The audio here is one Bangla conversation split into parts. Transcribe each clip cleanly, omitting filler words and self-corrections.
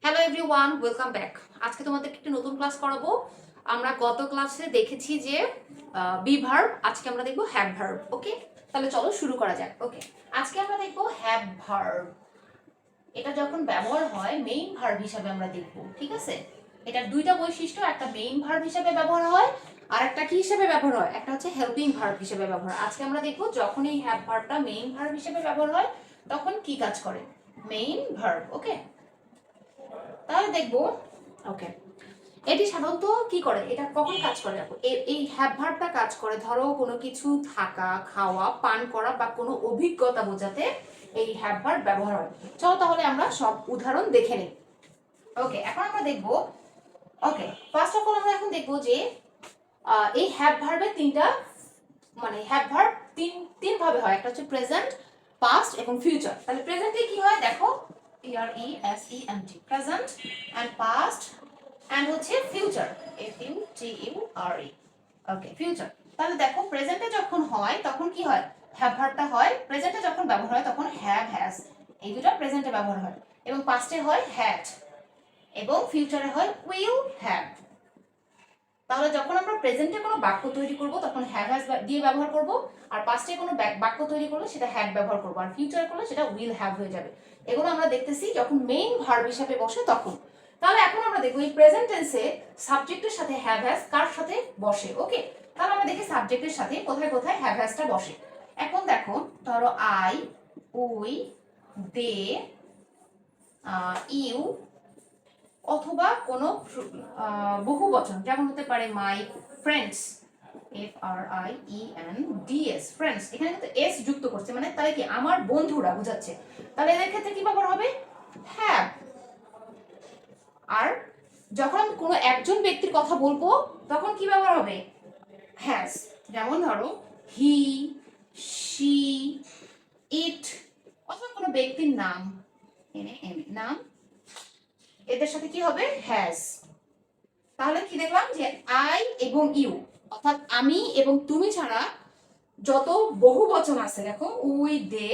Hello everyone, welcome back. আজকে তোমাদেরকে একটি নতুন ক্লাস করাবো। আমরা গত ক্লাসে দেখেছি যে বি ভার্ব, আজকে আমরা দেখবো হ্যাভ ভার্ব। ওকে, তাহলে চলো শুরু করা যাক। ওকে, আজকে আমরা দেখবো হ্যাভ ভার্ব। এটা যখন ব্যবহার হয় মেইন ভার্ব হিসাবে আমরা দেখবো, ঠিক আছে? এটার দুইটা বৈশিষ্ট্য, একটা মেইন ভার্ব হিসাবে ব্যবহার হয় আর একটা কি হিসাবে ব্যবহার হয়, একটা হচ্ছে হেল্পিং ভার্ব হিসেবে ব্যবহার। আজকে আমরা দেখবো যখন এই হ্যাভ ভার্বটা মেইন ভার্ব হিসেবে ব্যবহার হয় তখন কি কাজ করে, মেইন ভার্ব। ওকে, তাহলে দেখবো। ওকে, এটি সাধারণত কি করে, এটা কখন কাজ করে? এই হ্যাভ ভার্বটা কাজ করে ধরো কোনো কিছু থাকা, খাওয়া, পান করা বা কোনো অভিজ্ঞতা বোঝাতে এই হ্যাভ ভার্ব ব্যবহার হয়। চলো তাহলে আমরা সব উদাহরণ দেখে নিই। ওকে, এখন আমরা দেখবো। ওকে, ফার্স্ট অফ অল আমরা এখন দেখবো যে এই হ্যাভ ভার্বের তিনটা, মানে হ্যাভ ভার্ব তিন ভাবে হয়। একটা হচ্ছে প্রেজেন্ট, পাস্ট এবং ফিউচার। তাহলে প্রেজেন্টে কি হয় দেখো, PRESENT, present and past and হচ্ছে ফিউচার, FUTURE। Okay, future. তাহলে দেখো প্রেজেন্টে যখন হয় তখন কি হয়, হ্যাভ ভার্বটা হয়। প্রেজেন্টে যখন ব্যবহার হয় তখন হ্যাভ, হ্যাজ, এই দুটো প্রেজেন্টে ব্যবহার হয়। এবং পাস্টে হয় হ্যাড এবং ফিউচারে হয় উইল হ্যাভ। তাহলে যখন আমরা প্রেজেন্টে কোনো বাক্য তৈরি করব তখন হ্যাভ হ্যাজ দিয়ে ব্যবহার করব, আর পাস্টে কোনো বাক্য তৈরি করলে সেটা হ্যাড ব্যবহার করব, আর ফিউচারে করলে সেটা উইল হ্যাভ হয়ে যাবে। এগুলো আমরা দেখতেছি যখন মেইন ভার্ব হিসেবে বসে তখন। তাহলে এখন আমরা দেখব এই প্রেজেন্ট টেন্সে সাবজেক্টের সাথে হ্যাভ হ্যাজ কার সাথে বসে। ওকে, তাহলে আমরা দেখি সাবজেক্টের সাথে কোথায় কোথায় হ্যাভ হ্যাজটা বসে। এখন দেখো, ধরো আই, উই, দে, ইউ, অথবা কোনো বহু বচন, যেমন হতে পারে মাই ফ্রেন্ডস, FRIENDS, ফ্রেন্ডস। এখানে কিন্তু এস যুক্ত করছে, মানে তাহলে কি আমার বন্ধুরা বোঝাচ্ছে। তাহলে এদের ক্ষেত্রে কি ব্যবহার হবে, হ্যাভ। আর যখন আমি কোনো একজন ব্যক্তির কথা বলবো তখন কি ব্যবহার হবে, হ্যাজ। যেমন ধরো হি, শি, ইট, অথবা কোনো ব্যক্তির নাম, নাম, এদের সাথে কি হবে, হ্যাজ। তাহলে কি দেখলাম যে আই এবং ইউ, অর্থাৎ আমি এবং তুমি ছাড়া যত বহু বচন আছে, দেখো উই, দে,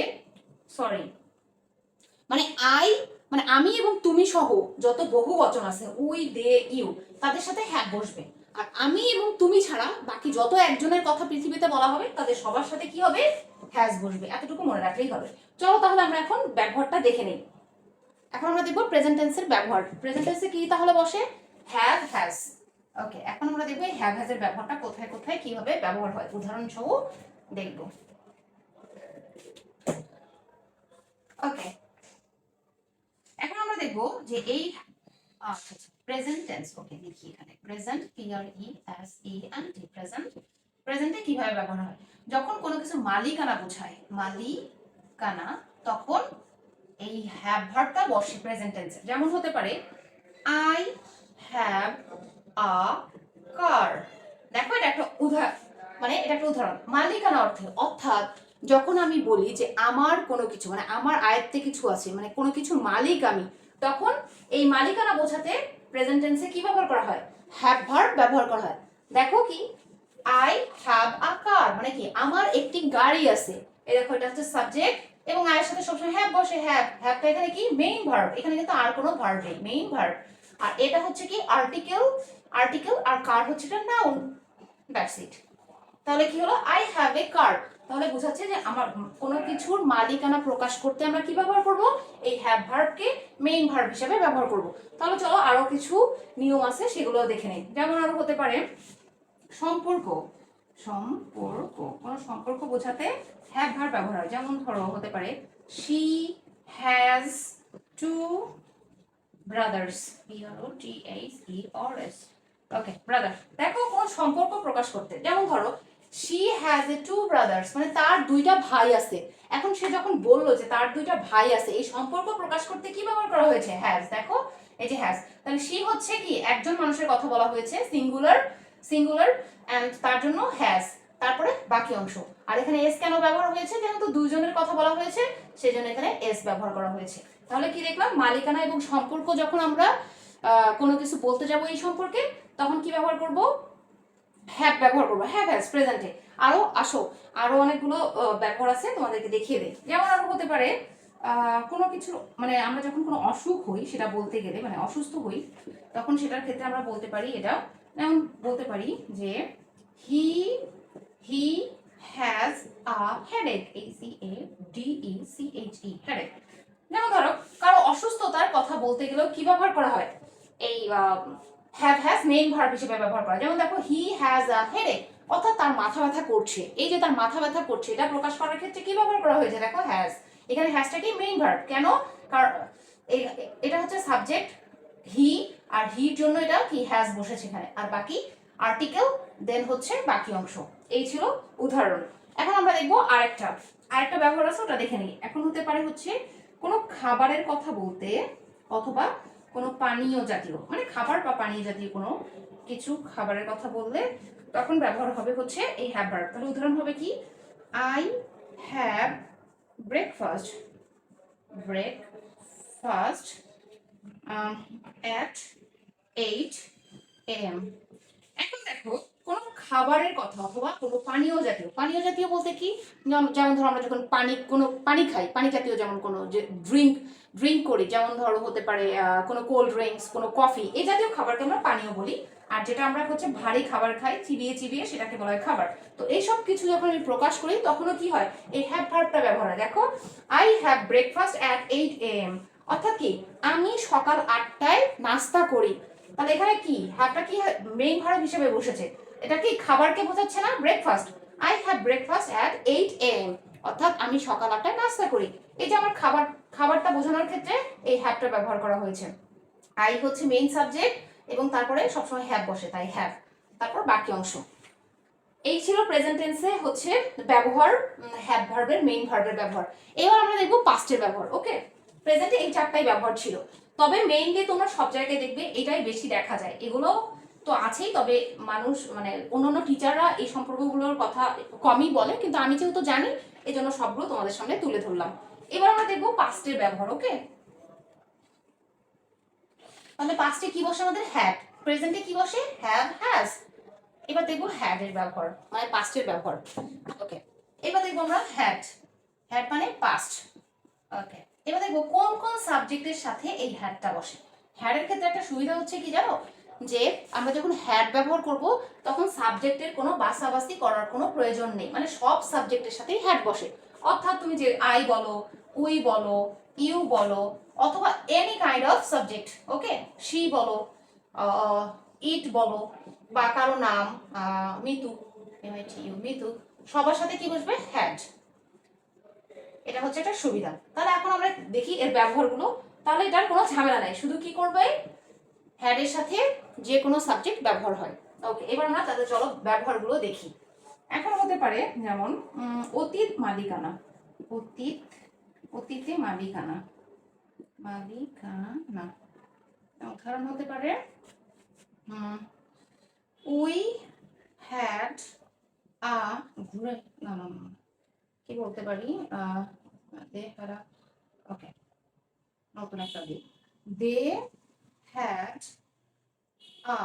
সরি, মানে আই, মানে আমি এবং তুমি সহ যত বহু বচন আছে, উই, দে, ইউ, তাদের সাথে হ্যাভ বসবে। আর আমি এবং তুমি ছাড়া বাকি যত একজনের কথা পৃথিবীতে বলা হবে তাদের সবার সাথে কি হবে, হ্যাজ বসবে। এতটুকু মনে রাখলেই হবে। চলো তাহলে আমরা এখন ব্যবহারটা দেখে নিই। এখন আমরা দেখবো প্রেজেন্ট টেন্সের ব্যবহার। প্রেজেন্ট টেন্সে কি তাহলে বসে, হ্যাভ, হ্যাজ। ওকে, এখন আমরা দেখবো এই হ্যাভ হ্যাজ এর ব্যবহারটা কোথায় কোথায় কিভাবে ব্যবহার হয়, উদাহরণ সহ দেখবো। ওকে, এখন আমরা দেখবো যে এই প্রেজেন্ট টেন্স। ওকে, দেখি এখানে প্রেজেন্ট, PRESENT, প্রেজেন্ট। প্রেজেন্টে কিভাবে ব্যবহার হয়, যখন কোনো কিছু মালিকানা বোঝায়, মালিকানা, তখন এই হ্যাভ ভার্বটা বসে প্রেজেন্ট টেন্সে। যেমন হতে পারে আই হ্যাভ আ কার। দেখো এটা একটা উদাহরণ, মানে এটা একটা উদাহরণ মালিকানা অর্থে। অর্থাৎ যখন আমি বলি যে আমার কোনো কিছু, মানে আমার আয়ত্তে কিছু আছে, মানে কোনো কিছুর মালিক আমি, তখন এই মালিকানা বোঝাতে প্রেজেন্ট টেন্সে কি ব্যবহার করা হয়, হ্যাভ ভার্ব ব্যবহার করা হয়। দেখো কি, আই হ্যাভ আ কার, মানে কি আমার একটি গাড়ি আছে। এই দেখো এটা হচ্ছে সাবজেক্ট এবং আয়ের সাথে সবসময় হ্যাভ বসে। হ্যাভটা এখানে কি মেইন ভার্ব, এখানে কিন্তু আর কোনো ভার্ব নেই, মেইন ভার্ব। আর এটা হচ্ছে কি আর্টিকেল, আর কার হচ্ছে এটা নাউন। That's it. তাহলে কি হলো, আই হ্যাভ এ কার। তাহলে বোঝাচ্ছে যে আমার কোনো কিছুর মালিকানা প্রকাশ করতে আমরা কি ব্যবহার করব, এই হ্যাভ ভার্বকে মেইন ভার্ব হিসেবে ব্যবহার করব। তাহলে চলো আরো কিছু নিয়ম আছে সেগুলো দেখে নেই। যেমন আরো হতে পারে সম্পর্ক, কোনো সম্পর্ক বোঝাতে হ্যাভ ভার্ব ব্যবহার হয়। যেমন ধরো হতে পারে she has two brothers, BROTHERS। Okay, brother. দেখো কোন সম্পর্ক প্রকাশ করতে, যেমন ধরো she has a two brothers, মানে তার দুইটা ভাই আছে। এখন সে যখন বললো যে তার দুইটা ভাই আছে, এই সম্পর্ক প্রকাশ করতে কি ব্যবহার করা হয়েছে, হ্যাজ। দেখো এই যে হ্যাজ। তাহলে শি হচ্ছে কি একজন মানুষের কথা বলা হয়েছে, সিঙ্গুলার, এন্ড তার জন্য হ্যাজ, তারপরে বাকি অংশ। আর এখানে এস কেন ব্যবহার হয়েছে, যেহেতু দুইজনের কথা বলা হয়েছে সেই জন্য এখানে এস ব্যবহার করা হয়েছে। তাহলে কি দেখলাম, মালিকানা এবং সম্পর্ক যখন আমরা কোনো কিছু বলতে যাব এই সম্পর্কে, তখন কি ব্যবহার করব, হ্যাভ ব্যবহার করবো, হ্যাভ হ্যাজ প্রেজেন্টে। আরো আসো, আরো অনেকগুলো ব্যবহার আছে, তোমাদেরকে দেখিয়ে দেই। যেমন আরো হতে পারে কোনো কিছু মানে আমরা যখন কোনো অসুখ হই সেটা বলতে গেলে মানে অসুস্থ হই তখন সেটার ক্ষেত্রে আমরা বলতে পারি এটা, যেমন বলতে পারি যে হি he has a headache, HEADECHE headache. যেমন ধরো কারো অসুস্থতার কথা বলতে গেলেও কি ব্যবহার করা হয়, এই হ্যাভ হ্যাজ মেইন ভার্ব হিসেবে ব্যবহার করা। যেমন দেখো হি হ্যাজ আ হেডেক, অর্থাৎ তার মাথা ব্যথা করছে। এই যে তার মাথা ব্যথা করছে এটা প্রকাশ করার ক্ষেত্রে কি ব্যবহার করা হয়েছে, দেখো হ্যাজ। এখানে হ্যাজটা কি মেইন ভার্ব, কেন কারণ এটা হচ্ছে সাবজেক্ট হি, আর হির জন্য এটা কি হ্যাজ বসেছে এখানে, আর বাকি আর্টিকেল দেন হচ্ছে বাকি অংশ। এই ছিল উদাহরণ। এখন আমরা দেখবো আরেকটা ব্যবহার আছে, ওটা দেখে নিই। এখন হতে পারে হচ্ছে কোনো খাবারের কথা বলতে অথবা কোনো পানীয় জাতীয় মানে খাবার বা পানীয় জাতীয় কোনো কিছু খাবারের কথা বললে তখন ব্যবহার হবে হচ্ছে এই হ্যাভ ভার্ব। তাহলে উদাহরণ হবে কি, I have breakfast at 8 AM। এখন দেখো কোনো খাবারের কথা অথবা কোনো পানীয় জাতীয় বলতে কি, যেমন ধরো আমরা যখন কোনো পানি খাই, পানি জাতীয় যেমন কোনো যে ড্রিঙ্ক করি, যেমন ধরো হতে পারে কোনো কোল্ড ড্রিঙ্কস, কোনো কফি, এই জাতীয় খাবারকে আমরা পানীয় বলি। আর যেটা আমরা হচ্ছে ভারী খাবার খাই চিবিয়ে চিবিয়ে সেটাকে বলা হয় খাবার। তো এইসব কিছু যখন আমি প্রকাশ করি তখনও কি হয়, এই হ্যাভ ভার্বটা ব্যবহার হয়। দেখো I have breakfast at 8 AM, অর্থাৎ কি আমি সকাল 8টায় নাস্তা করি। তাহলে এখানে কি হ্যাভটা কি মেইন ভার্ব হিসেবে বসেছে, এটা কি খাবারকে বোঝাচ্ছে না, breakfast. I have breakfast at 8 AM, অর্থাৎ আমি সকাল 8টায় নাস্তা করি। এই যে আমার খাবারটা বোঝানোর ক্ষেত্রে এই হ্যাভটা ব্যবহার করা হয়েছে। আই হচ্ছে মেইন সাবজেক্ট এবং তারপরে সবসময় হ্যাভ বসে, তাই হ্যাভ, তারপর বাকি অংশ। এই ছিল প্রেজেন্ট টেন্সে হচ্ছে ব্যবহার হ্যাভ ভার্বের মেইন ভার্বের ব্যবহার। এবার আমরা দেখবো পাস্টের ব্যবহার। ওকে, প্রেজেন্টে এই 4টাই ব্যবহার ছিল, তবে মেইনলি তোমরা সব জায়গায় দেখবে এটাই বেশি দেখা যায়। এগুলো তো আছেই, তবে মানুষ মানে অন্যান্য টিচাররা এই সম্পর্কগুলোর কথা কমই বলে, কিন্তু আমি যেহেতু জানি এই জন্য সবগুলো তোমাদের সামনে তুলে ধরলাম। এবার আমরা দেখবো পাস্টের ব্যবহার। ওকে, তাহলে পাস্টে কি বসে আমাদের হ্যাড, প্রেজেন্টে কি বসে হ্যাভ হ্যাজ। এবার দেখবো হ্যাড এর ব্যবহার মানে পাস্টের ব্যবহার। ওকে, এবার দেখবো আমরা হ্যাড মানে পাস্ট। ওকে, এবার দেখবো কোন কোন সাবজেক্টের সাথে এই হ্যাডটা বসে। হ্যাডের ক্ষেত্রে একটা সুবিধা হচ্ছে কি জানো, যে আমরা যখন হ্যাড ব্যবহার করব তখন সাবজেক্টের কোনো বাছাবাছি করার কোনো প্রয়োজন নেই, মানে সব সাবজেক্টের সাথেই হ্যাড বসে। অর্থাৎ তুমি যে আই বলো, উই বলো, ইউ বলো, অথবা any kind of subject, okay, she বলো, ইট বলো, বা কারো নাম মিতু, মিতু, সবার সাথে কি বসবে হ্যাড। এটা হচ্ছে একটা সুবিধা। তাহলে এখন আমরা দেখি এর ব্যবহারগুলো। তাহলে এটার কোনো ঝামেলা নাই, শুধু কি করবে হ্যাড এর সাথে যে কোনো সাবজেক্ট ব্যবহার হয়। ওকে, এবার আমরা তাদের চলো ব্যবহারগুলো দেখি। এখন হতে পারে যেমন অতীত মালিকানা, অতীতে মালিকানা, উদাহরণ হতে পারে উই হ্যাড আ গ্রেট, কি বলতে পারি ওকে, নতুন একটা দিক, they had a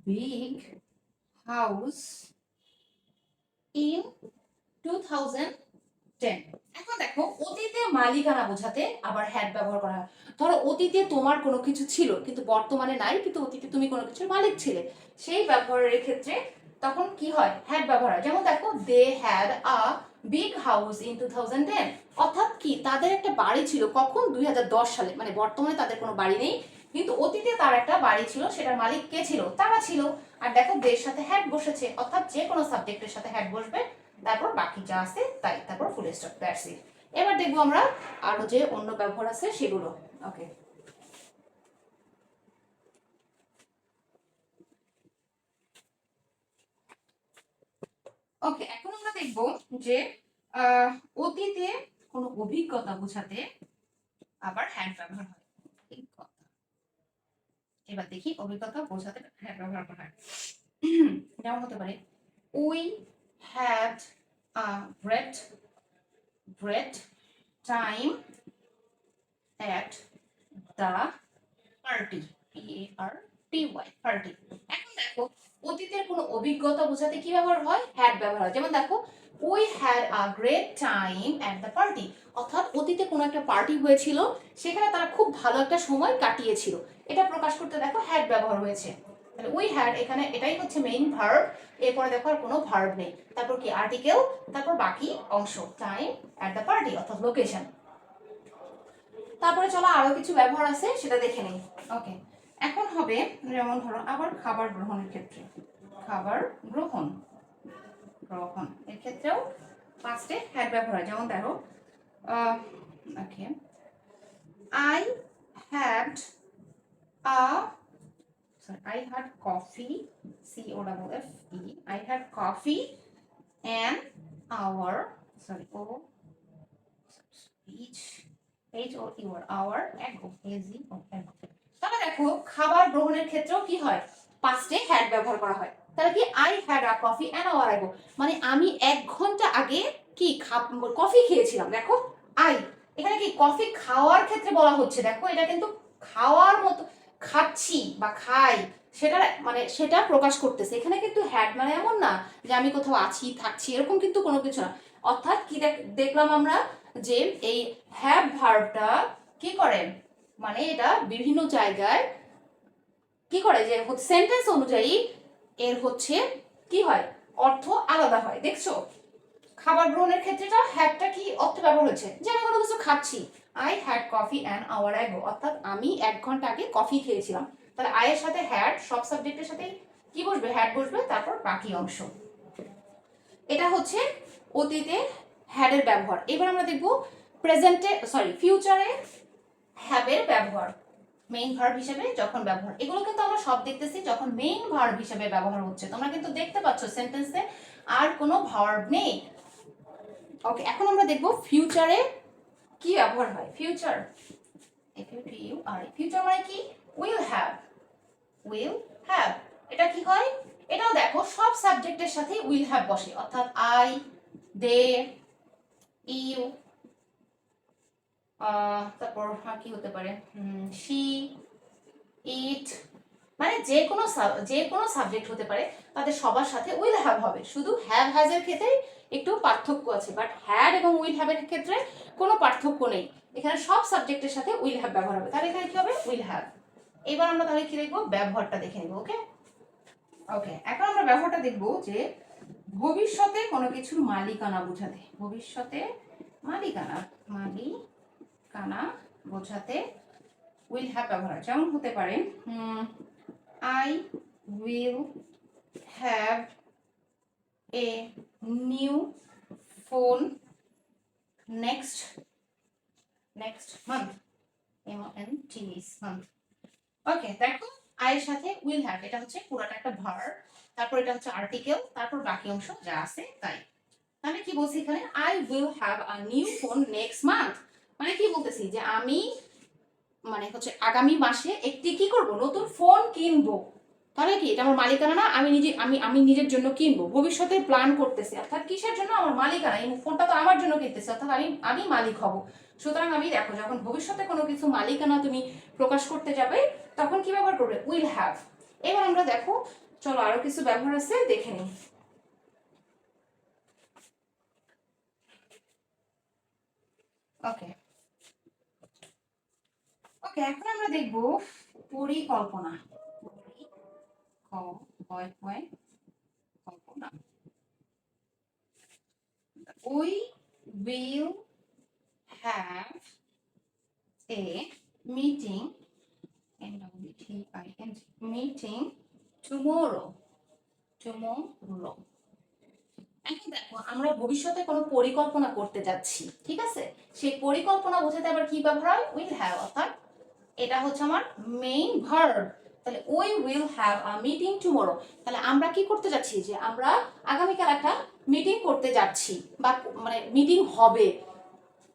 big house in 2010। এখন দেখো অতীতে মালিকানা বোঝাতে আবার হ্যাড ব্যবহার করা হয়। ধরো অতীতে তোমার কোনো কিছু ছিল কিন্তু বর্তমানে নাই, কিন্তু অতীতে তুমি কোনো কিছুর মালিক ছিলে, সেই ব্যবহারের ক্ষেত্রে তখন কি হয় হ্যাড ব্যবহার হয়। যেমন দেখো they had a big house in 2010, অর্থাৎ কি তাদের একটা বাড়ি ছিল কখন 2010 সালে, মানে বর্তমানে তাদের কোনো বাড়ি নেই কিন্তু অতীতে তার একটা বাড়ি ছিল, সেটার মালিক কে ছিল, তারা ছিল। আর দেখো দের সাথে হ্যাড বসেছে, অর্থাৎ যে কোনো সাবজেক্টের সাথে হ্যাড বসবে, তারপর বাকি যা আছে তাই, তারপর ফুল স্টপ, দ্যাটস ইট। এবার দেখবো আমরা আরো যে অন্য ব্যবহার আছে সেগুলো। ওকে, ওকে, এখন আমরা দেখবো যে অতীতে কোনো অভিজ্ঞতা বোঝাতে আবার হ্যাড ব্যবহার হয়। এবার দেখি অভিজ্ঞতা বোঝাতে হ্যাড ব্যবহার করা হয়। যেমন হতে পারে we had a great time at the party, party। এখন দেখো অতীতের কোনো অভিজ্ঞতা বোঝাতে কি ব্যবহার হয় হ্যাড ব্যবহার হয়। যেমন দেখো we had a great time at the party. অর্থাৎ অতীতে কোনো একটা পার্টি হয়েছিল, সেখানে তারা খুব ভালো একটা সময় কাটিয়েছিল। এটা প্রকাশ করতে দেখো হ্যাড ব্যবহার হয়েছে। তাহলে উই হ্যাড এখানে এটাই হচ্ছে মেইন ভার্ব। এরপরে দেখো আর কোনো ভার্ব নেই, তারপর কি আর্টিকেল, তারপর বাকি অংশ টাইম অ্যাট দ্য পার্টি অর্থাৎ লোকেশন। তারপরে চলো আরো কিছু ব্যবহার আছে সেটা দেখে নেই। ওকে, এখন হবে যেমন ধরো আবার খাবার গ্রহণের ক্ষেত্রে, খাবার গ্রহণ গ্রহণ এর ক্ষেত্রেও ফার্স্টে হ্যাড ব্যবহার হয়। যেমন দেখো okay, I had a I had coffee, C-O-F-F-E. I had coffee an hour, sorry, hour ago, A-Z-O-N. তাহলে দেখো খাবার গ্রহণের ক্ষেত্রেও কি হয়, পাস্টে হ্যাড ব্যবহার করা হয়। তাহলে কি I had a coffee an hour ago, মানে আমি 1 ঘন্টা আগে কি কফি খেয়েছিলাম। দেখো আই এখানে কি কফি খাওয়ার ক্ষেত্রে বলা হচ্ছে, দেখো এটা কিন্তু খাওয়ার মতো, খাচ্ছি বা খাই সেটা মানে সেটা প্রকাশ করতেছে। এখানে কিন্তু হ্যাড মানে এমন না যে আমি কোথাও আছি থাকছি, এরকম কিন্তু কোনো কিছু না। অর্থাৎ কি দেখলাম আমরা যে এই হ্যাভ ভার্বটা কি করে, মানে এটা বিভিন্ন জায়গায় কি করে যে সেন্টেন্স অনুযায়ী এর হচ্ছে কি হয়, অর্থ আলাদা হয়। দেখছো খাবার গ্রহণের ক্ষেত্রেটা হ্যাডটা কি অর্থ ব্যবহার হয়েছে, যে আমি কোনো কিছু খাচ্ছি, I had coffee an hour ago, অর্থাৎ আমি 1 ঘন্টা আগে কফি খেয়েছিলাম। তাহলে আয়ের সাথে হ্যাড, সব সাবজেক্টের সাথে কি বসবে, হ্যাড বসবে, তারপর বাকি অংশ। এটা হচ্ছে অতীতে হ্যাডের ব্যবহার। এবার আমরা দেখব প্রেজেন্টে ফিউচারে হ্যাভের ব্যবহার, মেইন ভার্ব হিসেবে যখন ব্যবহার। এগুলো কিন্তু আমরা সব দেখতেছি যখন মেইন ভার্ব হিসেবে ব্যবহার হচ্ছে। তোমরা কিন্তু দেখতে পাচ্ছ সেন্টেন্সে আর কোনো ভার্ব নেই। ওকে, এখন আমরা দেখব ফিউচারে কি ব্যবহার হয়। ফিউচার, ফিউচার মানে কি, উইল হ্যাভ, উইল হ্যাভ। এটা কি হয়, এটাও দেখো সব সাবজেক্টের সাথে উইল হ্যাভ বসে, অর্থাৎ আই, দে, ইউ, তারপর কি হতে পারে, শি, ইট, মানে যে কোনো সাবজেক্ট হতে পারে, তাদের সবার সাথে উইল হ্যাভ হবে। শুধু হ্যাভ হ্যাজ এর ক্ষেত্রে একটু পার্থক্য আছে, বাট হ্যাড এবং উইল হ্যাভ এর ক্ষেত্রে কোনো পার্থক্য নেই। এখানে সব সাবজেক্টের সাথে উইল হ্যাভ ব্যবহার হবে। তাহলে এখানে কি হবে, উইল হ্যাভ। এবার আমরা তাহলে কি দেখবো, ব্যবহারটা দেখে নেব। ওকে ওকে, এখন আমরা ব্যবহারটা দেখবো যে ভবিষ্যতে কোনো কিছুর মালিকানা বোঝাতে, ভবিষ্যতে মালিকানা বোঝাতে উইল হ্যাভ ব্যবহার। যেমন হতে পারে I will have a new phone next month, month. Okay, দেখো আয়ের সাথে উইল হ্যাভ, এটা হচ্ছে পুরোটা একটা ভার্ব, তারপর এটা হচ্ছে আর্টিকেল, তারপর বাকি অংশ যা আছে তাই। তাহলে কি বলছি এখানে, I will have a new phone next month, মানে কি বলতেছি যে আমি মানে হচ্ছে আগামী মাসে একটি কি করব, নতুন ফোন কিনবো। তাহলে কি এটা আমার মালিকানা না, আমি নিজের জন্য কিনবো, ভবিষ্যতে প্ল্যান করতেছি, অর্থাৎ কিসের জন্য, আমার মালিকানা, এই ফোনটা তো আমার জন্য কিনতেছি, অর্থাৎ আমি মালিক হব। সুতরাং আমি দেখো যখন ভবিষ্যতে কোনো কিছু মালিকানা তুমি প্রকাশ করতে যাবে তখন কি ব্যবহার করবে, উইল হ্যাভ। এবার আমরা দেখো চলো আরো কিছু ব্যবহার আছে দেখে নিই। ওকে ওকে, এখন আমরা দেখব পরিকল্পনা, কল্পনা। We will have a meeting, meeting tomorrow. এখন দেখো আমরা ভবিষ্যতে কোনো পরিকল্পনা করতে যাচ্ছি, ঠিক আছে, সেই পরিকল্পনা বোঝাতে আবার কি ব্যবহার হয়, উইল হ্যাভ, অর্থাৎ এটা হচ্ছে আমার মেইন ভার্ব। তাহলে we will have a meeting tomorrow, তাহলে আমরা কি করতে যাচ্ছি, যে আমরা আগামীকাল একটা মিটিং করতে যাচ্ছি বা মানে মিটিং হবে,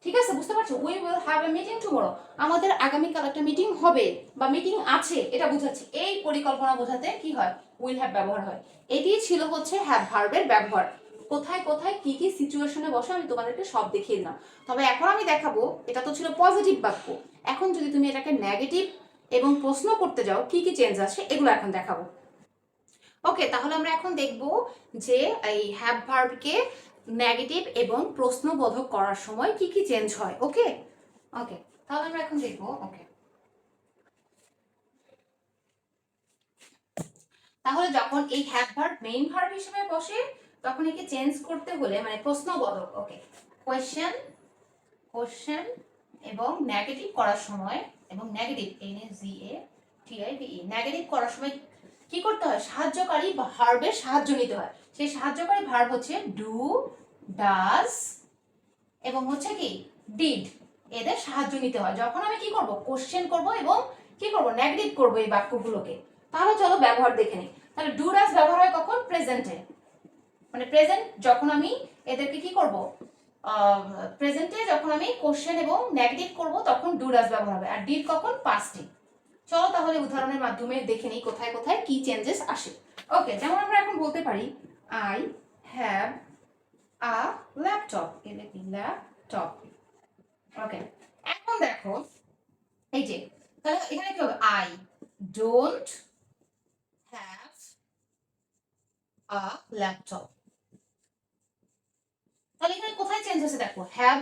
ঠিক আছে, বুঝতে পারছো, we will have A meeting tomorrow, আমাদের আগামীকাল একটা মিটিং হবে বা মিটিং আছে, এটা বোঝাচ্ছে। এই পরিকল্পনা বোঝাতে কি হয়, উইল হ্যাভ ব্যবহার হয়। এটি ছিল হচ্ছে হ্যাভ ভার্বের ব্যবহার। কোথায় কোথায় কি কি সিচুয়েশনে বসে আমি তোমাদেরকে সব দেখিয়ে দিলাম। তবে এখন আমি দেখাবো, এটা তো ছিল পজিটিভ বাক্য, এখন যদি তুমি এটাকে নেগেটিভ এবং প্রশ্ন করতে যাও কি কি চেঞ্জ আসে এগুলো এখন দেখাবো। ওকে, তাহলে আমরা এখন দেখব যে এই হ্যাভ ভার্বকে নেগেটিভ এবং প্রশ্নবোধক করার সময় কি কি চেঞ্জ হয়। ওকে ওকে, তাহলে আমরা এখন দেখবো। ওকে, তাহলে যখন এই হ্যাভ ভার্ব মেইন ভার্ব হিসেবে বসে তখন একে চেঞ্জ করতে হলে মানে প্রশ্নবোধক, ওকে, কোয়েশ্চেন কোশ্চেন এবং নেগেটিভ করার সময়, এবং নেগেটিভ NAGATIVE নেগেটিভ করার সময় কি করতে হয়, সাহায্যকারী ভার্বের সাহায্য নিতে হয়। সেই সাহায্যকারী ভার্ব হচ্ছে ডু, ডাজ এবং হচ্ছে কি ডিড, এদের সাহায্য নিতে হয় যখন আমি কি করব, কোশ্চেন করব এবং কি করব, নেগেটিভ করব এই বাক্যগুলোকে। তাহলে চলো ব্যবহার দেখে নিই। তাহলে ডু ডাজ ব্যবহার হয় কখন, প্রেজেন্টে, মানে প্রেজেন্ট যখন আমি এদেরকে কি করব, প্রেজেন্টে যখন আমি কোশ্চেন এবং নেগেটিভ করব তখন ডু ডাজ ব্যবহার হবে, আর ডিড কখন, পাস্টে। চলো তাহলে উদাহরণের মাধ্যমে দেখে নিই কোথায় কোথায় কি চেঞ্জেস আসে। ওকে, যেমন আমরা এখন বলতে পারি I have a laptop, laptop. Okay, এখন দেখো এই যে, তাহলে এখানে কি হবে, I don't have a laptop. তাহলে এখানে কোথায় চেঞ্জ হচ্ছে দেখো, হ্যাভ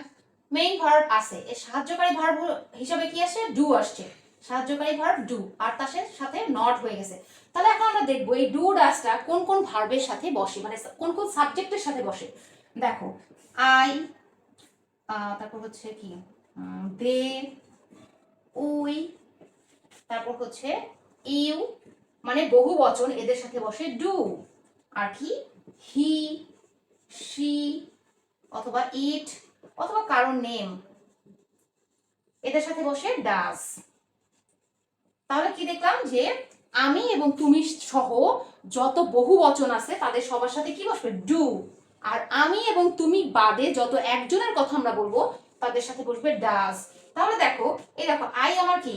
মেইন ভার্ব আছে, এর সাহায্যকারী ভার্ব হিসাবে কি আসছে, ডু আসছে, সাহায্যকারী ভার্ব ডু, আর তার সাথে নট হয়ে গেছে। তাহলে এখন আমরা দেখবো এই ডু ডাজটা কোন কোন ভার্বের সাথে বসে, মানে কোন কোন সাবজেক্টের সাথে বসে। দেখো আই, তারপর হচ্ছে কি দে, উই, তারপর হচ্ছে ইউ, মানে বহু বচন, এদের সাথে বসে ডু, আর কি হি, শি, অথবা ইট, অথবা কারোর নেম, এদের সাথে বসে ডাজ। তাহলে কি দেখলাম যে আমি এবং তুমি সহ যত বহু বচন আছে তাদের সবার সাথে কি বসবে, ডু, আর আমি এবং তুমি বাদে যত একজনের কথা আমরা বলবো তাদের সাথে বসবে ডাজ। তাহলে দেখো এই দেখো আই আমার কি,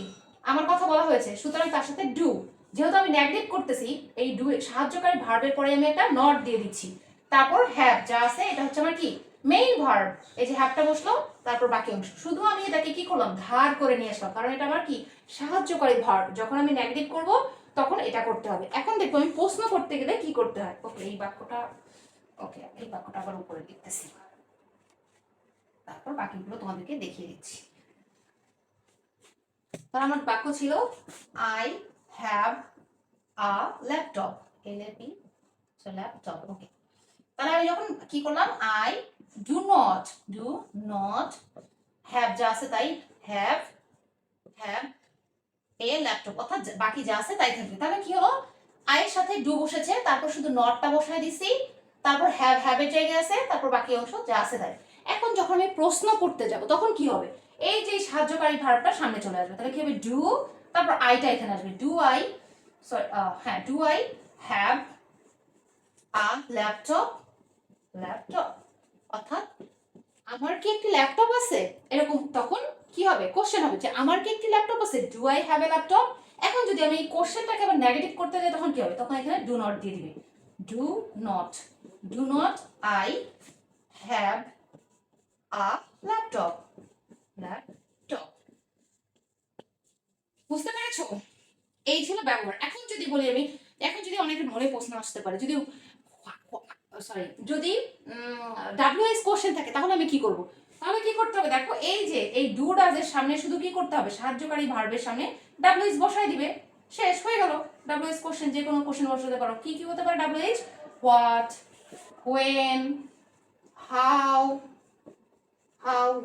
আমার কথা বলা হয়েছে, সুতরাং তার সাথে ডু, যেহেতু আমি নেগলেক্ট করতেছি এই ডু সাহায্যকারী ভার্বের পরে আমি একটা নট দিয়ে দিচ্ছি, তারপর হ্যাভ যা আছে এটা হচ্ছে আমার কি মেইন ভার্ব, এই যে হ্যাভটা বসলো, তারপর বাকি অংশ শুধু আমি এটাকে কি করলাম, ধার করে নিয়ে আসলাম, কারণ এটা আমার কি সাহায্যকারী ভার্ব, যখন আমি নেগেটিভ করব তখন এটা করতে হবে। এখন দেখো আমি প্রশ্ন করতে গেলে কি করতে হয়। ওকে, এই বাক্যটা, ওকে এই বাক্যটা আবার উপরে লিখতেছি, তারপর বাকিগুলো তোমাদেরকে দেখিয়ে দিচ্ছি। তাহলে আমার বাক্য ছিল I have a laptop, LAP, laptop. Okay, তাহলে আমি যখন কি করলাম, আই ডু নট হ্যাভ যা আছে তাই, হ্যাভ এ ল্যাপটপ, অর্থাৎ বাকি যা আছে তাই থাকবে। তাহলে কি হলো, আই এর সাথে ডু বসেছে, তারপর শুধু নটটা বসায় দিছি, তারপর হ্যাভ এর জায়গায় আছে, তারপর বাকি অংশ যা আছে তাই। এখন যখন আমি প্রশ্ন করতে যাব তখন কি হবে, এই যে সাহায্যকারী ভার্বটা সামনে চলে আসবে, তাহলে কি হবে, ডু, তারপর আইটা এখানে আসবে, ডু আই, সরি হ্যাঁ, do I have a laptop, অর্থাৎ আমার কি একটি ল্যাপটপ আছে, এরকম তখন কি হবে, কোশ্চেন হবে যে আমার কি একটি ল্যাপটপ আছে, do I have a laptop. এখন যদি আমি এই কোশ্চেনটাকে আবার নেগেটিভ করতে যাই তখন কি হবে, তখন এখানে ডু নট দিয়ে দিবে, do not I have a laptop, বুঝতে পেরেছো? এই ছিল ব্যবহার। এখন যদি বলি আমি, এখন যদি অনেকের মনে প্রশ্ন আসতে পারে, যদি সরি যদি WH কোশ্চেন থাকে তাহলে আমি কি করব, তাহলে কি করতে হবে, দেখো এই যে এই ডু ডাজ এর সামনে শুধু কি করতে হবে, সাহায্যকারী ভার্বের সামনে WH বসাই দিবে, শেষ হয়ে গেল। WH কোশ্চেন যে কোনো কোশ্চেন বসাতে পারো, কি কি হতে পারে WH, হোয়াট, হোয়েন, হাউ,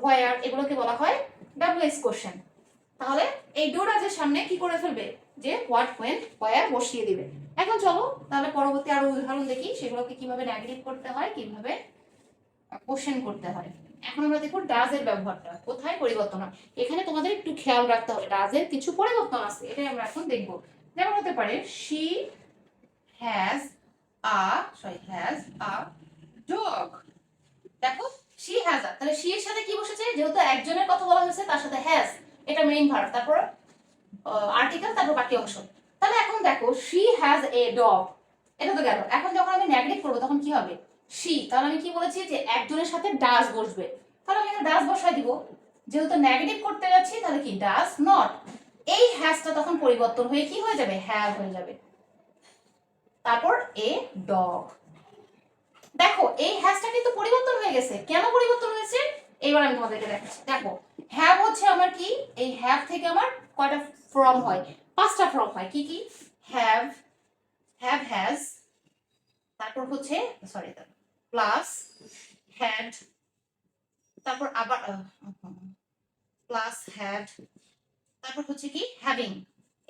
হোয়ার, এগুলোকে বলা হয় WH কোশ্চেন। তাহলে এই ডু ডাজ এর সামনে কি করে ফেলবে, যে হোয়াট, হোয়েন, হোয়ার বসিয়ে দিবে। এখন চলো তাহলে পরবর্তী আরো উদাহরণ দেখি, সেগুলোকে কিভাবে নেগেটিভ করতে হয়, কিভাবে কোশ্চেন করতে হয়। এখন আমরা দেখব ডাজ এর ব্যবহারটা কোথায় পরিবর্তন হয়। এখানে তোমাদের একটু খেয়াল রাখতে হবে, ডাজ এর কিছু পরিবর্তন আছে, এটাই আমরা এখন দেখব। যেমন হতে পারে শি হ্যাজ আ ডগ। দেখো শি হ্যাজ আ, তাহলে শি এর সাথে কি বসেছে, যেহেতু একজনের কথা বলা হয়েছে তার সাথে হ্যাজ, এটা মেইন ভার্ব, তারপর আর্টিকেল, তারপর বাকি অংশ। তাহলে এখন দেখো শি হ্যাজ এ ডগ, এটা তো গেল। এখন যখন আমি নেগেটিভ করবো তখন কি হবে, শি, তাহলে আমি কি বলেছি যে একজনের সাথে ডাজ বসবে, তাহলে আমি এখানে ডাজ বসাই দিব, যেহেতু নেগেটিভ করতে যাচ্ছি তাহলে কি ডাজ নট, এই হ্যাজটা তখন পরিবর্তন হয়ে কি হয়ে যাবে, হ্যাভ হয়ে যাবে, তারপর এ ডগ। দেখো এই হ্যাজটা কিন্তু পরিবর্তন হয়ে গেছে। কেন পরিবর্তন হয়েছে এবার আমি তোমাদেরকে দেখাচ্ছি। দেখো হ্যাভ হচ্ছে আমার কি, এই হ্যাভ থেকে আমার কয়টা ফর্ম হয়, 5টা ফর্ম হয়। কি কি? হ্যাভ, হ্যাভ হ্যাজ, তারপর হচ্ছে সরি প্লাস হ্যাড, তারপর আবার প্লাস হ্যাড, তারপর হচ্ছে কি হ্যাভিং,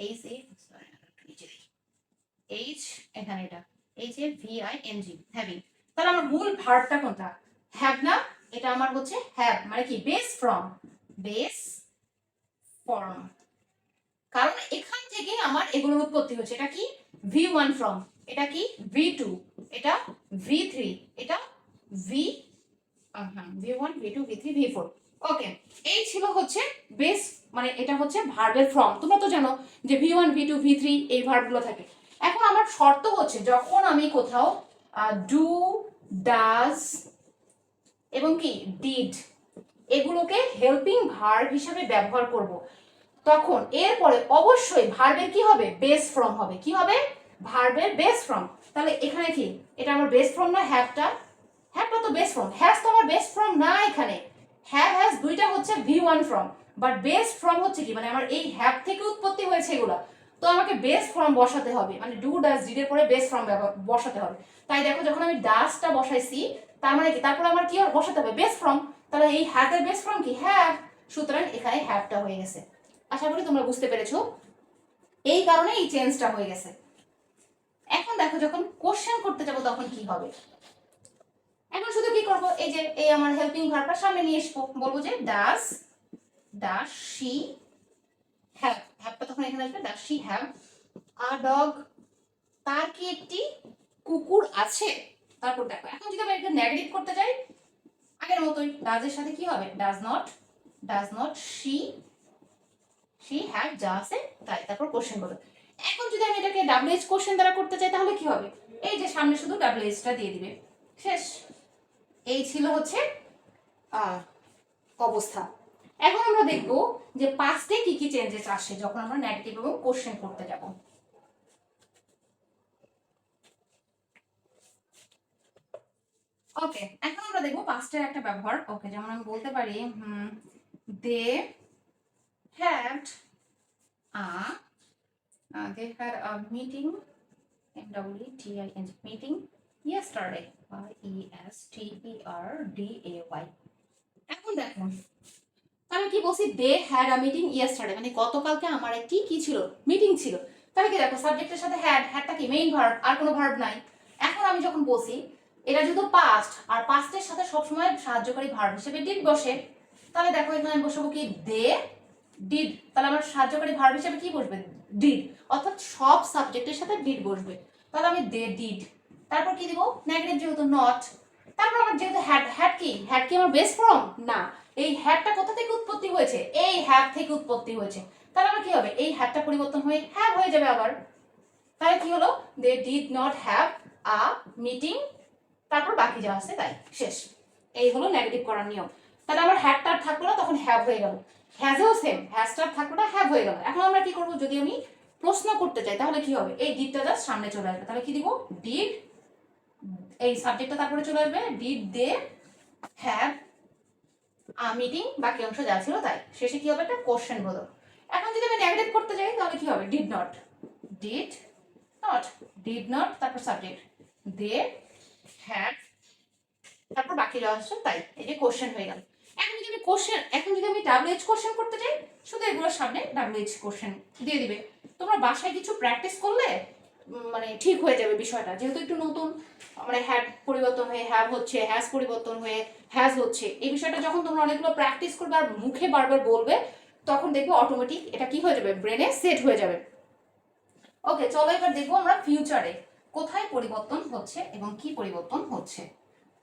এইচ এ সরি নিচে দিই এইচ, এখানে এটা H A V I N G, having. তাহলে আমার মূল ভার্বটা কোনটা? হ্যাভ না, এটা আমার হচ্ছে হ্যাভ মানে কি বেস ফর্ম, বেস ফর্ম। কারণ এখান থেকে আমার এগুলোর উৎপত্তি হচ্ছে। এটা কি V1 ফর্ম, এটা কি V2, এটা V3, এটা V V1 V2 V3 V4। ওকে, এই ছিল হচ্ছে বেস, মানে এটা হচ্ছে ভার্বের ফর্ম। তোমরা তো জানো যে V1 V2 V3 এই ভার্বগুলো থাকে। এখন আমার শর্ত হচ্ছে যখন আমি কোথাও ডু, ডাজ এবং কি ডিড এগুলোকে হেল্পিং ভার্ব হিসেবে ব্যবহার করব, তখন এরপরে অবশ্যই ভার্বের কি হবে বেস ফর্ম হবে। কি হবে? ভার্বের বেস ফর্ম। তাহলে এখানে কি এটা আমার বেস ফর্ম না? হ্যাভটা, হ্যাভটা তো বেস ফর্ম, হ্যাজ তো আমার বেস ফর্ম না। এখানে হ্যাভ হ্যাজ দুইটা হচ্ছে V1 form, but base form হচ্ছে কি মানে আমার এই হ্যাভ থেকে উৎপত্তি হয়েছে এগুলা। তো আমাকে বেস ফর্ম বসাতে হবে, মানে ডু ডাজ ডিড এর পরে বেস ফর্ম বসাতে হবে। তাই দেখো যখন আমি ডাজটা বসাইছি তার মানে কি তারপরে আমার কি বসাতে হবে বেস ফর্ম। তাহলে এই হ্যাভ এর বেস ফর্ম কি হ্যাভ, সুতরাং এখানে হ্যাভটা হয়ে গেছে। আশা করি তোমরা বুঝতে পেরেছো, এই কারণে এই চেঞ্জটা হয়ে গেছে। এখন দেখো যখন কোশ্চেন করতে যাব তখন কি হবে। এখন শুধু কি করব, এই যে এই আমার হেল্পিং ভার্বটা সামনে নিয়ে আসবো, বলবো যে ডাজ, ডাজ শি হ্যাভ, হ্যাভটা তখন এখানে আসবে, does she have a dog, তার কি একটি কুকুর আছে। তারপর দেখো এখন যদি আমি এটা নেগেটিভ করতে যাই আগের মতোই ডাজের সাথে কি হবে ডাজ নট শি হ্যাভ, যা আছে তাই, তারপর কোশ্চেন করবে। এখন যদি আমি এটাকে ডাব্লিউএইচ কোশ্চেন দ্বারা করতে চাই তাহলে কি হবে, এই যে সামনে শুধু ডাব্লিউএইচটা দিয়ে দিবে, শেষ। এই ছিল হচ্ছে অবস্থা। এখন আমরা দেখব যে পাস্টে কি কি চেঞ্জেস আসে যখন আমরা নেগেটিভ এবং কোশ্চেন করতে যাব। ওকে, এখন আমরা দেখব পাস্টের একটা ব্যবহার। ওকে, যেমন আমি বলতে পারি they had a meeting, MWTING meeting yesterday, YESTERDAY। এখন দেখো আমি কি বলছি, they had a meeting yesterday, মানে গতকালকে আমার একটি কি ছিল মিটিং ছিল। তাহলে কি দেখো সাবজেক্টের সাথে হ্যাড, হ্যাডটা কি মেইন ভার্ব, আর কোনো ভার্ব নাই। এখন আমি যখন বলছি এটা যেহেতু পাস্ট, আর পাস্টের সাথে সবসময় সাহায্যকারী ভার্ব হিসেবে ডিড বসে, তাহলে দেখো এখানে আমি বসাবো কি দে ডিড, তাহলে আমার সাহায্যকারী ভার্ব হিসেবে কি বসবে ডিড, অর্থাৎ সব সাবজেক্টের সাথে ডিড বসবে। তাহলে আমি দে ডিড, তারপর কি দিব নেগেটিভ যেহেতু নট, তারপর আমার যেহেতু হ্যাড, হ্যাড কি আমার বেস ফর্ম না, এই হ্যাডটা কোথা থেকে উৎপত্তি হয়েছে, এই হ্যাভ থেকে উৎপত্তি হয়েছে। তাহলে আমার কি হবে এই হ্যাডটা পরিবর্তন হয়ে হ্যাভ হয়ে যাবে আবার। তাহলে কি হলো they did not have a meeting, তারপর বাকি যা আছে তাই, শেষ। এই হলো নেগেটিভ করার নিয়ম। তাহলে আমার হ্যাডটা থাকলো না, তখন হ্যাভ হয়ে গেল। হ্যাজেও সেম, হ্যাজটা থাকলো না, হ্যাভ হয়ে গেল। এখন আমরা কি করব, যদি আমি প্রশ্ন করতে চাই তাহলে কি হবে, এই ডিডটা জাস্ট সামনে চলে আসবে। তাহলে কি দিব ডিড, এই সাবজেক্টটা তারপরে চলে আসবে, ডিড দে হ্যাভ মিটিং, বাকি অংশ যা ছিল তাই, শেষে কি হবে একটা কোশ্চেন বোধক। এখন যদি আমি নেগেটিভ করতে যাই তাহলে কি হবে did not, did not, did not, তারপর সাবজেক্ট দে হ্যাড, তারপর বাকি যা আসছে তাই, এই যে কোশ্চেন হয়ে গেল। এখন যদি আমি ডাব্লিউএইচ কোশ্চেন করতে চাই শুধু এগুলোর সামনে ডাব্লিউএইচ কোশ্চেন দিয়ে দিবে। তোমরা বাসায় কিছু প্র্যাকটিস করলে মানে ঠিক হয়ে যাবে বিষয়টা, যেহেতু একটু নতুন, মানে হ্যাড পরিবর্তন হয়ে হ্যাভ হচ্ছে, হ্যাজ পরিবর্তন হয়ে হ্যাজ হচ্ছে, এই বিষয়টা যখন তোমরা অনেকগুলো প্র্যাকটিস করবে আর মুখে বারবার বলবে তখন দেখবে অটোমেটিক এটা কি হয়ে যাবে ব্রেনে সেট হয়ে যাবে। ওকে, চলো এবার দেখবো আমরা ফিউচারে কোথায় পরিবর্তন হচ্ছে এবং কি পরিবর্তন হচ্ছে।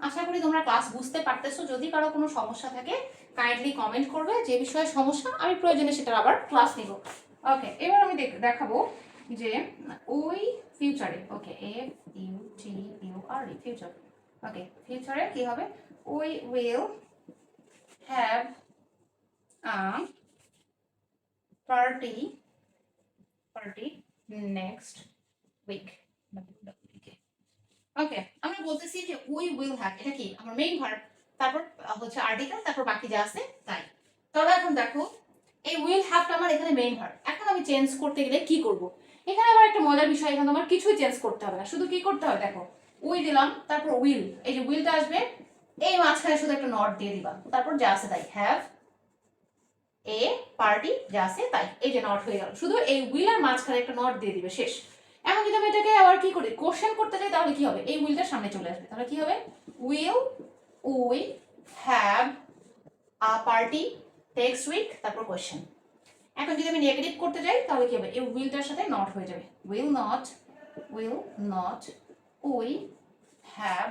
আশা করি তোমরা ক্লাস বুঝতে পারতেছো। যদি কারো কোনো সমস্যা থাকে কাইন্ডলি কমেন্ট করবে, যে বিষয়ে সমস্যা আমি প্রয়োজনে সেটার আবার ক্লাস নিব। ওকে, এবার আমি দেখাবো যে ওই ফিউচারে, ওকে FUTURE ফিউচার, ওকে ফিউচারে কি হবে, we will have a party next week, okay, আমরা বলতেছি যে উই উইল হ্যাভ, এটা কি আমার মেইন ভার্ব, তারপর হচ্ছে আর্টিকেল, তারপর বাকি যা আছে তাই। তাহলে এখন দেখো এই উইল হ্যাভটা আমার এখানে মেইন ভার্ব। এখন আমি চেঞ্জ করতে গেলে কি করব? এখানে আবার একটা মজার বিষয়, এখানে আমার কিছুই চেঞ্জ করতে হবে না, শুধু কি করতে হবে দেখো, উই দিলাম, তারপর উইল, এই যে উইলটা আসবে, এই মাঝখানে শুধু একটা নট দিয়ে দিবা, তারপর যা আছে তাই, হ্যাভ এ পার্টি যা আছে তাই, এই যে নট হয়ে গেল, শুধু এই উইল আর মাঝখানে একটা নট দিয়ে দিবে, শেষ। এখন যদি আমি এটাকে আবার কি করি, কোশ্চেন করতে চাই, তাহলে কি হবে, এই উইলটার সামনে চলে আসবে, তাহলে কি হবে, will we have a party next week, তারপর কোশ্চেন। এখন যদি আমি নেগেটিভ করতে যাই তাহলে কি হবে, এই উইলটার সাথে নট হয়ে যাবে, will not we have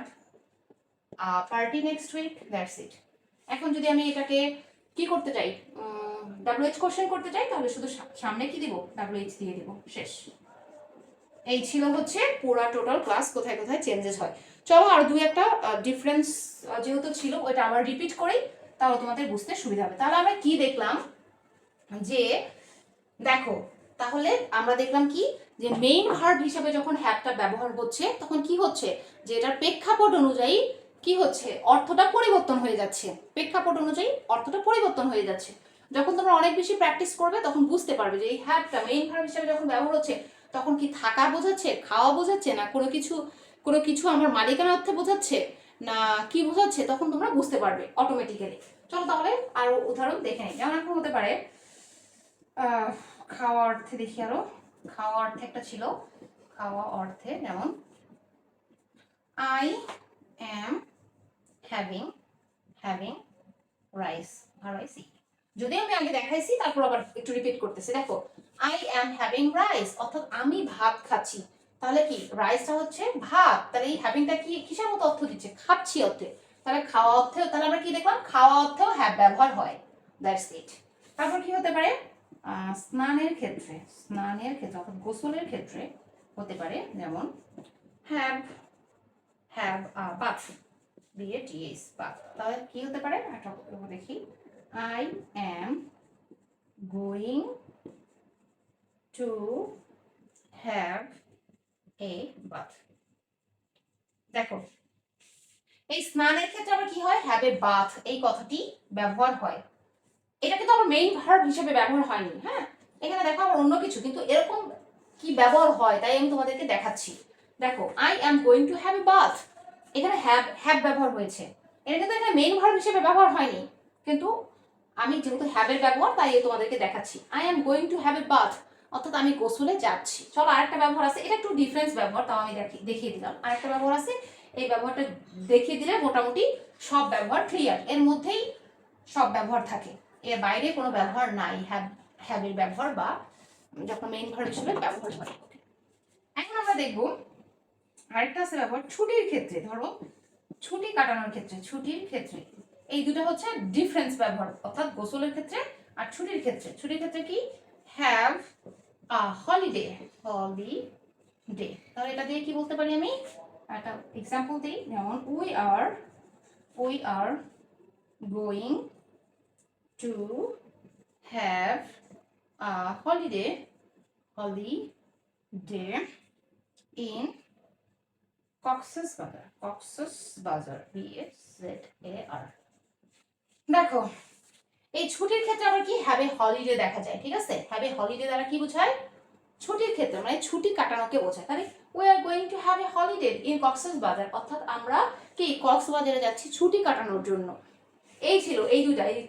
a party next week, that's it. এখন যদি আমি এটাকে কি করতে চাই, ডাব্লিউএইচ কোশ্চেন করতে চাই, তাহলে শুধু সামনে কি দিব, ডাব্লিউএইচ দিয়ে দিব, শেষ। এই ছিল হচ্ছে পুরা টোটাল ক্লাস, কোথায় কোথায় চেঞ্জেস হয়। চলো আর দুই একটা ডিফারেন্স যেহেতু ছিল, ওইটা আবার রিপিট করি, তাহলে তোমাদের বুঝতে সুবিধা হবে। তাহলে আমরা কি দেখলাম, যে দেখো, তাহলে আমরা দেখলাম কি, যে মেইন ভার্ব হিসেবে যখন হ্যাভটা ব্যবহার হচ্ছে, তখন কি হচ্ছে, যে এটার প্রেক্ষাপট অনুযায়ী কি হচ্ছে, অর্থটা পরিবর্তন হয়ে যাচ্ছে, প্রেক্ষাপট অনুযায়ী অর্থটা পরিবর্তন হয়ে যাচ্ছে। যখন তোমরা অনেক বেশি প্র্যাকটিস করবে, তখন বুঝতে পারবে যে এই হ্যাভটা মেইন ভার্ব হিসেবে যখন ব্যবহার হচ্ছে, তখন কি থাকা বোঝাচ্ছে, খাওয়া বোঝাচ্ছে, না কোনো কিছু আমার মালিকানা অর্থে বোঝাচ্ছে, না কি বোঝাচ্ছে, তখন তোমরা বুঝতে পারবে অটোমেটিক্যালি। চলো তাহলে আরো উদাহরণ দেখে নিই। যেমন এখন হতে পারে খাওয়া অর্থে দেখি, আরো খাওয়া অর্থে একটা ছিল, খাওয়া অর্থে যেমন I am having rice, Raisi, যদি আমি আগে দেখাইছি, তারপর আবার একটু রিপিট করতেছি, দেখো আই এম হ্যাভিং রাইস, অর্থাৎ আমি ভাত খাচ্ছি, তাহলে কি রাইসটা হচ্ছে ভাত, তাহলে এই হ্যাভিংটা কি কিসের মতো অর্থ দিচ্ছে, খাচ্ছি অর্থে, তাহলে খাওয়া অর্থেও, তাহলে আমরা কি দেখলাম, খাওয়া অর্থেও হ্যাভ ব্যবহার হয়, দ্যাটস ইট। তারপর কি হতে পারে, স্নানের ক্ষেত্রে অর্থাৎ গোসলের ক্ষেত্রে হতে পারে, যেমন হ্যাভ বাথ, BATH বাথ, তাহলে কি হতে পারে, একটা দেখি, I am going to have a bath. দেখো এই স্নানের ক্ষেত্রে আবার কি হয়, হ্যাভ এ বাথ এই কথাটি ব্যবহার হয়, এটা কিন্তু আবার মেইন ভার্ব হিসেবে ব্যবহার হয়নি, হ্যাঁ, এখানে দেখো আবার অন্য কিছু, কিন্তু এরকম কি ব্যবহার হয় তাই আমি তোমাদেরকে দেখাচ্ছি। দেখো I am going to have a bath, এখানে হ্যাভ ব্যবহার হয়েছে, এটা কিন্তু এখানে মেইন ভার্ব হিসেবে ব্যবহার হয়নি, কিন্তু আমি যেহেতু হ্যাভের ব্যবহার তাই তোমাদেরকে দেখাচ্ছি, I am going to have a bath, অর্থাৎ আমি গোসলে যাচ্ছি। চলো আরেকটা ব্যবহার আছে, এটা একটু ডিফারেন্স ব্যবহার, তাও আমি দেখিয়ে দিলাম। আরেকটা ব্যবহার আছে, এই ব্যবহারটা দেখিয়ে দিলে মোটামুটি সব ব্যবহার ক্লিয়ার, এর মধ্যেই সব ব্যবহার থাকে, এর বাইরে কোনো ব্যবহার নাই হ্যাভের ব্যবহার, বা যখন মেইন ভার্ব হিসেবে ব্যবহার হয়। এখন আমরা দেখব আরেকটা আছে ব্যবহার ছুটির ক্ষেত্রে, ধরো ছুটি কাটানোর ক্ষেত্রে, ছুটির ক্ষেত্রে, এই দুটো হচ্ছে ডিফারেন্স ব্যবহার, অর্থাৎ গোসলের ক্ষেত্রে আর ছুটির ক্ষেত্রে। ছুটির ক্ষেত্রে কি, হ্যাভ আ হলিডে, তাহলে এটা দিয়ে কি বলতে পারি, আমি একটা এক্সাম্পল দিই, যেমন we are going to have a holiday in Cox's Bazar, BAZAR। দেখো এই ছুটির ক্ষেত্রে আবার কি হ্যাভ এ হলিডে দেখা যায়, ঠিক আছে, হ্যাভ এ হলিডে দ্বারা কি বোঝায়, ছুটির ক্ষেত্রে মানে ছুটি কাটানোকে বোঝায়, তাহলে we are going to have a holiday in Cox's Bazar, অর্থাৎ আমরা কি কক্সবাজারে যাচ্ছি ছুটি কাটানোর জন্য। এই ছিল এই দুটা, এই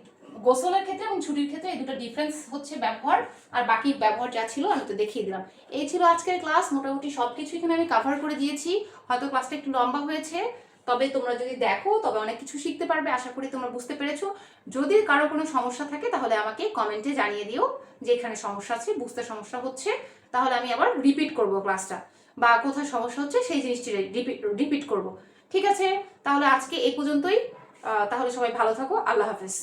গোসলের ক্ষেত্রে এবং ছুটির ক্ষেত্রে এই দুটো ডিফারেন্স হচ্ছে ব্যবহার, আর বাকি ব্যবহার যা ছিল আমি তো দেখিয়ে দিলাম। এই ছিল আজকের ক্লাস, মোটামুটি সবকিছু এখানে আমি কভার করে দিয়েছি, হয়তো ক্লাসটা একটু লম্বা হয়েছে, তবে তোমরা যদি দেখো তবে অনেক কিছু শিখতে পারবে, আশা করি তোমরা বুঝতে পেরেছো। যদি কারো কোনো সমস্যা থাকে তাহলে আমাকে কমেন্টে জানিয়ে দিও যে এখানে সমস্যা আছে, বুঝতে সমস্যা হচ্ছে, তাহলে আমি আবার রিপিট করব ক্লাসটা, বা কোথায় সমস্যা হচ্ছে সেই জিনিসটি রিপিট করব। ঠিক আছে, তাহলে আজকে এই পর্যন্তই, তাহলে সবাই ভালো থাকো, আল্লাহ হাফেজ।